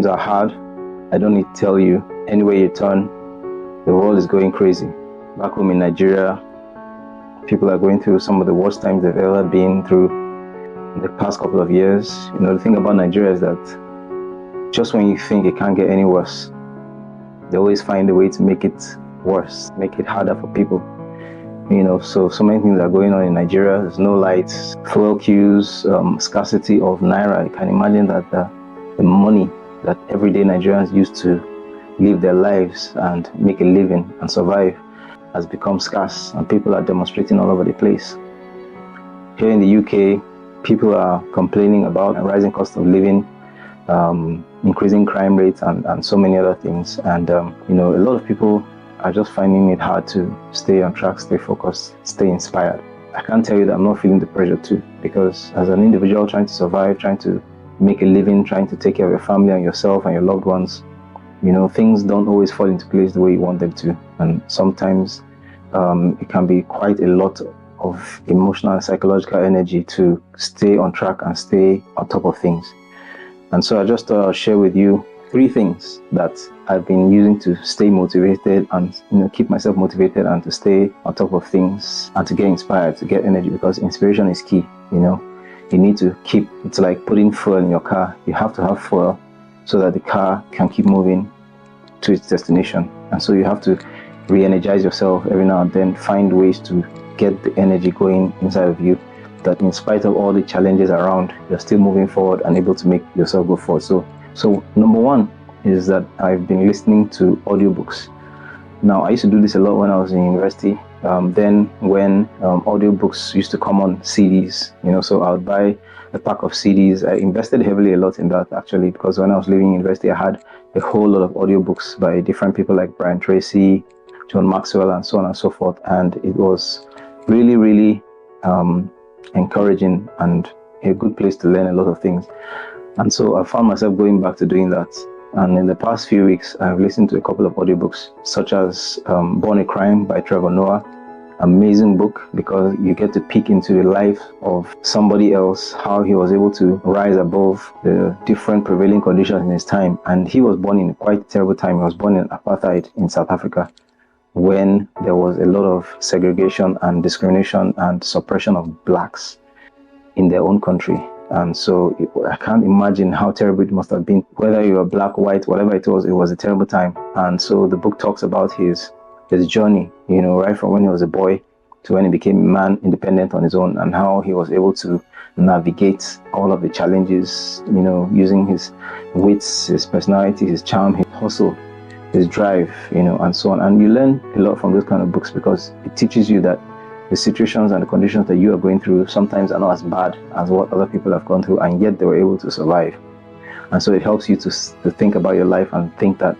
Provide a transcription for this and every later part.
times are hard. I don't need to tell you, anywhere you turn, the world is going crazy. Back home in Nigeria, people are going through some of the worst times they've ever been through in the past couple of years. The thing about Nigeria is that just when you think it can't get any worse, they always find a way to make it worse, make it harder for people. So many things are going on in Nigeria. There's no lights, fuel queues, scarcity of naira. You can imagine that the money that everyday Nigerians use to live their lives and make a living and survive has become scarce, and people are demonstrating all over the place. Here in the UK, people are complaining about a rising cost of living, increasing crime rates, and so many other things. And a lot of people are just finding it hard to stay on track, stay focused, stay inspired. I can't tell you that I'm not feeling the pressure too, because as an individual trying to survive, trying to make a living, trying to take care of your family and yourself and your loved ones, things don't always fall into place the way you want them to. And sometimes it can be quite a lot of emotional and psychological energy to stay on track and stay on top of things. And so I just thought I'll share with you 3 things that I've been using to stay motivated and keep myself motivated and to stay on top of things and to get inspired, to get energy, because inspiration is key. You need to keep, it's like putting fuel in your car. You have to have fuel so that the car can keep moving to its destination. And so you have to re-energize yourself every now and then, find ways to get the energy going inside of you, that in spite of all the challenges around, you're still moving forward and able to make yourself go forward. So number 1 is that I've been listening to audiobooks. Now, I used to do this a lot when I was in university. Then when audiobooks used to come on CDs, so I would buy a pack of CDs. I invested heavily a lot in that, actually, because when I was living in university, I had a whole lot of audiobooks by different people like Brian Tracy, John Maxwell, and so on and so forth. And it was really, really encouraging and a good place to learn a lot of things. And so I found myself going back to doing that. And in the past few weeks, I've listened to a couple of audiobooks, such as Born a Crime by Trevor Noah. Amazing book, because you get to peek into the life of somebody else, how he was able to rise above the different prevailing conditions in his time. And he was born in quite a terrible time. He was born in apartheid in South Africa, when there was a lot of segregation and discrimination and suppression of blacks in their own country. And so I can't imagine how terrible it must have been. Whether you were black, white, whatever it was a terrible time. And so the book talks about his journey, right from when he was a boy to when he became a man independent on his own, and how he was able to navigate all of the challenges, using his wits, his personality, his charm, his hustle, his drive, and so on. And you learn a lot from those kind of books, because it teaches you that the situations and the conditions that you are going through sometimes are not as bad as what other people have gone through, and yet they were able to survive. And so it helps you to think about your life and think that,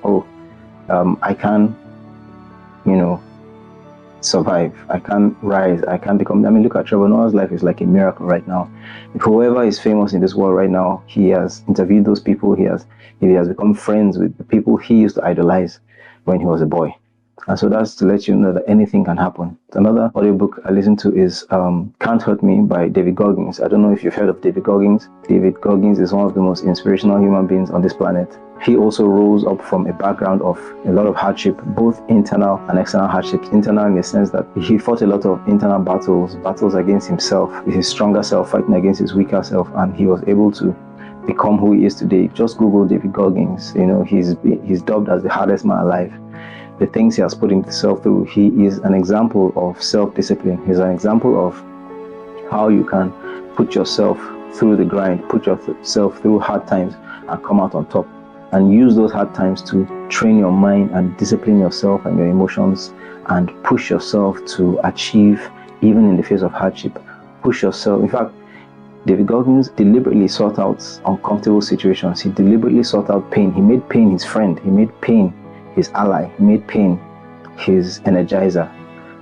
I can, survive. I can rise. I can become. Look at Trevor Noah's life is like a miracle right now. Whoever is famous in this world right now, he has interviewed those people. He has become friends with the people he used to idolize when he was a boy. And so that's to let you know that anything can happen. Another audiobook I listened to is Can't Hurt Me by David Goggins. I don't know if you've heard of David Goggins. David Goggins is one of the most inspirational human beings on this planet. He also rose up from a background of a lot of hardship, both internal and external hardships. Internal in the sense that he fought a lot of internal battles against himself, his stronger self fighting against his weaker self, and he was able to become who he is today. Just Google David Goggins. He's dubbed as the hardest man alive. The things he has put himself through, he is an example of self-discipline. He's an example of how you can put yourself through the grind, put yourself through hard times and come out on top, and use those hard times to train your mind and discipline yourself and your emotions and push yourself to achieve, even in the face of hardship. Push yourself. In fact, David Goggins deliberately sought out uncomfortable situations. He deliberately sought out pain. He made pain his friend. He made pain his ally. He made pain his energizer.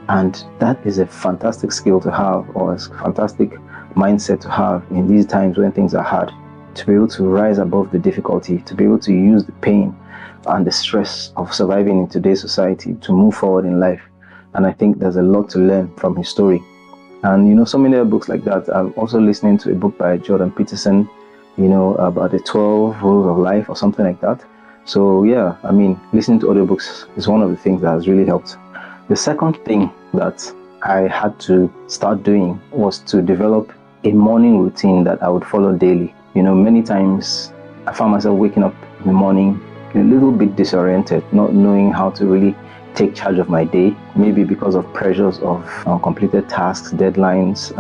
And that is a fantastic skill to have, or a fantastic mindset to have in these times when things are hard. To be able to rise above the difficulty, to be able to use the pain and the stress of surviving in today's society to move forward in life. And I think there's a lot to learn from his story. And so many other books like that. I'm also listening to a book by Jordan Peterson, about the 12 rules of life or something like that. So yeah, I mean, listening to audiobooks is one of the things that has really helped. The second thing that I had to start doing was to develop a morning routine that I would follow daily. Many times I found myself waking up in the morning a little bit disoriented, not knowing how to really take charge of my day, maybe because of pressures of completed tasks, deadlines,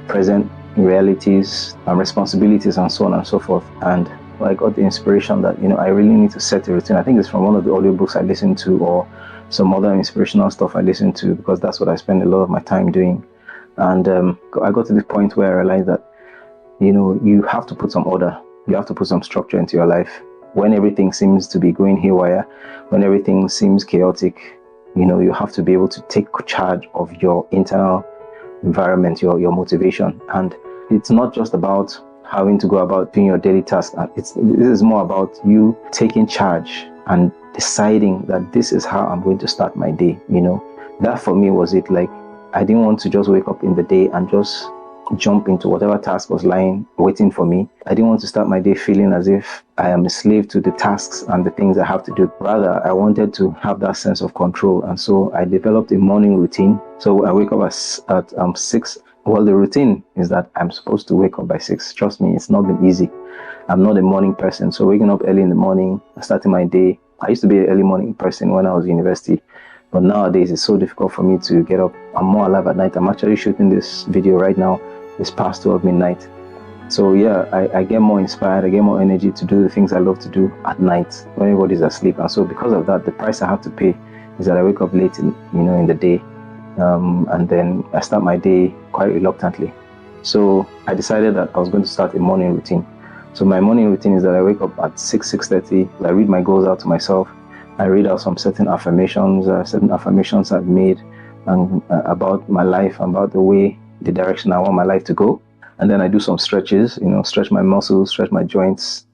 present realities, responsibilities, and so on and so forth. And I got the inspiration that I really need to set a routine. I think it's from one of the audiobooks I listened to, or some other inspirational stuff I listened to, because that's what I spend a lot of my time doing. And I got to the point where I realized that you have to put some order, you have to put some structure into your life. When everything seems to be going haywire, when everything seems chaotic, you have to be able to take charge of your internal environment, your motivation. And it's not just about having to go about doing your daily tasks. This is more about you taking charge and deciding that this is how I'm going to start my day. That for me was it. Like, I didn't want to just wake up in the day and just jump into whatever task was lying waiting for me. I didn't want to start my day feeling as if I am a slave to the tasks and the things I have to do. Rather, I wanted to have that sense of control, and so I developed a morning routine. So I wake up at 6. Well, the routine is that I'm supposed to wake up by 6. Trust me, it's not been easy. I'm not a morning person, so waking up early in the morning, starting my day. I used to be an early morning person when I was in university, but nowadays it's so difficult for me to get up. I'm more alive at night. I'm actually shooting this video right now. It's past 12 midnight. So yeah, I get more inspired, I get more energy to do the things I love to do at night when everybody's asleep. And so because of that, the price I have to pay is that I wake up late in the day, and then I start my day quite reluctantly. So I decided that I was going to start a morning routine. So my morning routine is that I wake up at 6:30. I read my goals out to myself. I read out some certain affirmations I've made, and about my life, about the direction I want my life to go. And then I do some stretches, stretch my muscles, stretch my joints.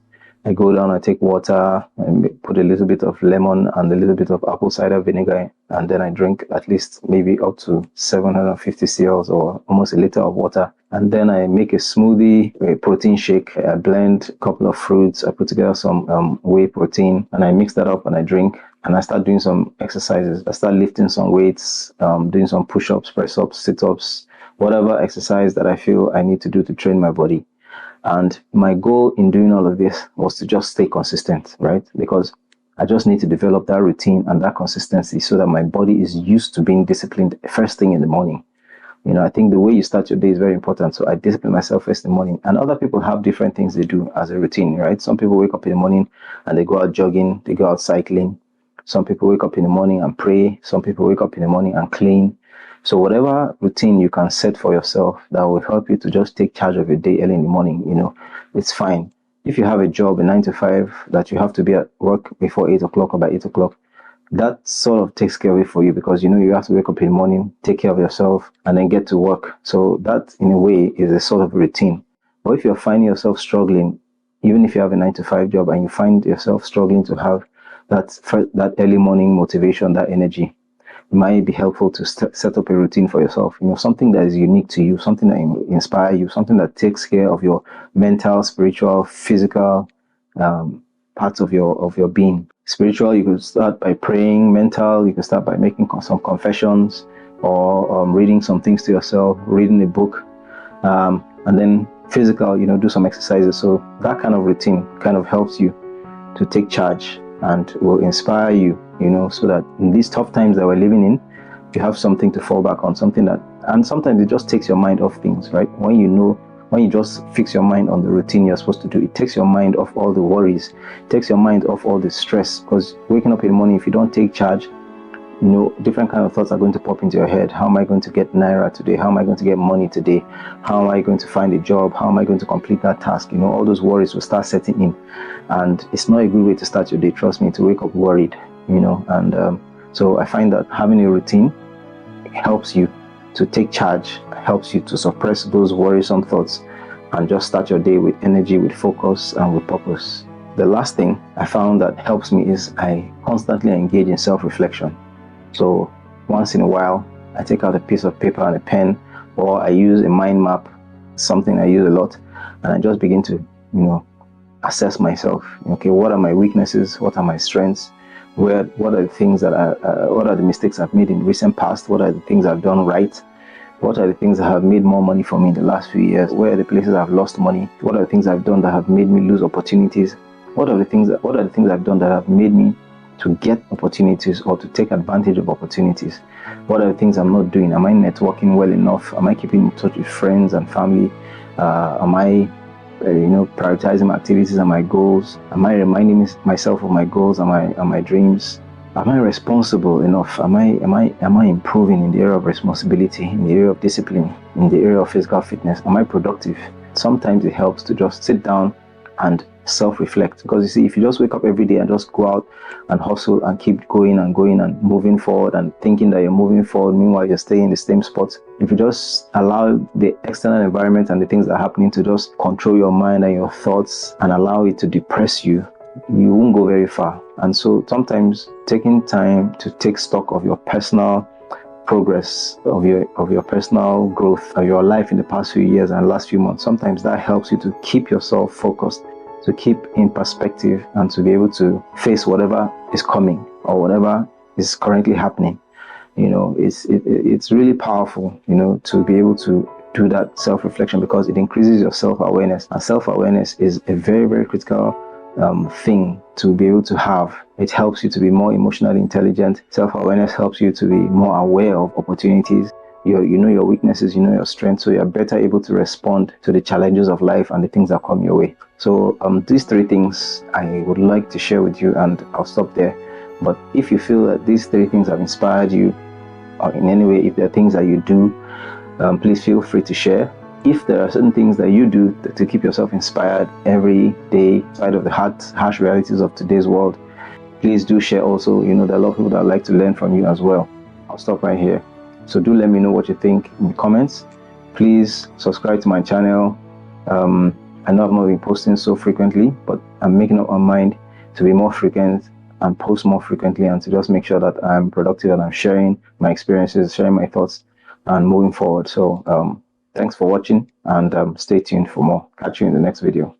I go down, I take water, and put a little bit of lemon and a little bit of apple cider vinegar, and then I drink at least maybe up to 750 cl or almost a liter of water. And then I make a smoothie, a protein shake. I blend a couple of fruits. I put together some whey protein, and I mix that up and I drink. And I start doing some exercises. I start lifting some weights, doing some push-ups, press-ups, sit-ups, whatever exercise that I feel I need to do to train my body. And my goal in doing all of this was to just stay consistent, right? Because I just need to develop that routine and that consistency so that my body is used to being disciplined first thing in the morning. I think the way you start your day is very important. So I discipline myself first in the morning. And other people have different things they do as a routine, right? Some people wake up in the morning and they go out jogging, they go out cycling. Some people wake up in the morning and pray. Some people wake up in the morning and clean. So whatever routine you can set for yourself that will help you to just take charge of your day early in the morning, it's fine. If you have a job, a 9 to 5, that you have to be at work before 8 o'clock or by 8 o'clock, that sort of takes care of it for you, because you have to wake up in the morning, take care of yourself, and then get to work. So that, in a way, is a sort of routine. But if you're finding yourself struggling, even if you have a 9 to 5 job and you find yourself struggling to have that early morning motivation, that energy, it might be helpful to set up a routine for yourself, something that is unique to you, something that inspires you, something that takes care of your mental, spiritual, physical parts of your being. Spiritual, you could start by praying. Mental, you can start by making some confessions, or reading some things to yourself, reading a book, and then physical, do some exercises. So that kind of routine kind of helps you to take charge and will inspire you, so that in these tough times that we're living in, you have something to fall back on, and sometimes it just takes your mind off things, right? When you just fix your mind on the routine you're supposed to do, it takes your mind off all the worries, it takes your mind off all the stress, because waking up in the morning, if you don't take charge, different kind of thoughts are going to pop into your head. How am I going to get naira today? How am I going to get money today? How am I going to find a job? How am I going to complete that task? All those worries will start setting in, and it's not a good way to start your day, trust me, to wake up worried, and so I find that having a routine helps you to take charge, helps you to suppress those worrisome thoughts and just start your day with energy, with focus, and with purpose. The last thing I found that helps me is I constantly engage in self-reflection. So once in a while, I take out a piece of paper and a pen, or I use a mind map, something I use a lot, and I just begin to, assess myself. Okay, what are my weaknesses? What are my strengths? What are the things that what are the mistakes I've made in recent past? What are the things I've done right? What are the things that have made more money for me in the last few years? Where are the places I've lost money? What are the things I've done that have made me lose opportunities? What are the things I've done that have made me to get opportunities or to take advantage of opportunities? What are the things I'm not doing? Am I networking well enough? Am I keeping in touch with friends and family? Am I prioritizing my activities and my goals? Am I reminding myself of my goals and my dreams? Am I responsible enough? Am I improving in the area of responsibility, in the area of discipline, in the area of physical fitness? Am I productive? Sometimes it helps to just sit down and self-reflect, because you see, if you just wake up every day and just go out and hustle and keep going and moving forward and thinking that you're moving forward, meanwhile you're staying in the same spot, if you just allow the external environment and the things that are happening to just control your mind and your thoughts and allow it to depress you, you won't go very far. And so sometimes taking time to take stock of your personal progress, of your personal growth, of your life in the past few years and last few months, sometimes that helps you to keep yourself focused, to keep in perspective, and to be able to face whatever is coming or whatever is currently happening. It's really powerful, to be able to do that self-reflection, because it increases your self-awareness, and self-awareness is a very, very critical thing to be able to have. It helps you to be more emotionally intelligent. Self-awareness helps you to be more aware of opportunities. You know your weaknesses, you know your strengths, so you're better able to respond to the challenges of life and the things that come your way. So these 3 things I would like to share with you, and I'll stop there. But if you feel that these 3 things have inspired you, or in any way, if there are things that you do, please feel free to share. If there are certain things that you do to keep yourself inspired every day, outside of the harsh realities of today's world, please do share also. There are a lot of people that like to learn from you as well. I'll stop right here. So do let me know what you think in the comments. Please subscribe to my channel. I know I've not been posting so frequently, but I'm making up my mind to be more frequent and post more frequently, and to just make sure that I'm productive and I'm sharing my experiences, sharing my thoughts, and moving forward. So thanks for watching, and stay tuned for more. Catch you in the next video.